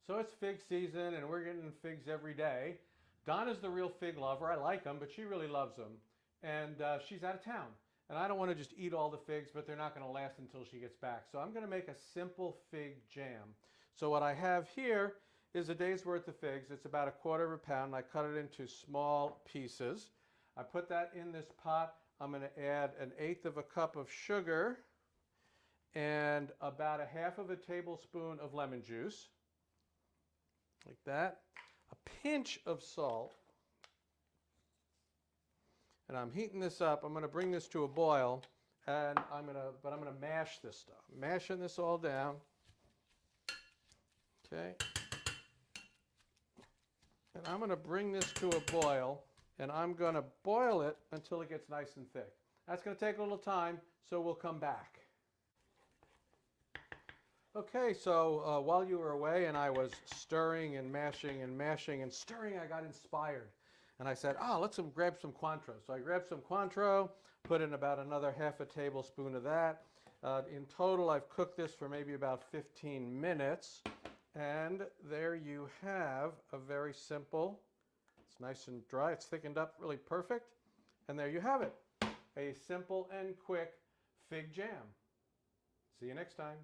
So it's fig season and we're getting figs every day. Donna's the real fig lover. I like them, but she really loves them. And she's out of town. And I don't want to just eat all the figs, but they're not going to last until she gets back. So I'm going to make a simple fig jam. So what I have here is a day's worth of figs. It's about 1/4 pound. I cut it into small pieces. I put that in this pot. I'm going to add 1/8 cup of sugar and about 1/2 tablespoon of lemon juice, like that. A pinch of salt. And I'm heating this up. I'm going to bring this to a boil, and I'm going to mash this stuff. I'm mashing this all down. Okay. And I'm going to bring this to a boil, and I'm going to boil it until it gets nice and thick. That's going to take a little time, so we'll come back. Okay, so while you were away and I was stirring and mashing and mashing and stirring, I got inspired. And I said, let's grab some Cointreau. So I grabbed some Cointreau, put in about another 1/2 tablespoon of that. In total, I've cooked this for maybe about 15 minutes. And there you have a very simple, it's nice and dry, it's thickened up really perfect. And there you have it, a simple and quick fig jam. See you next time.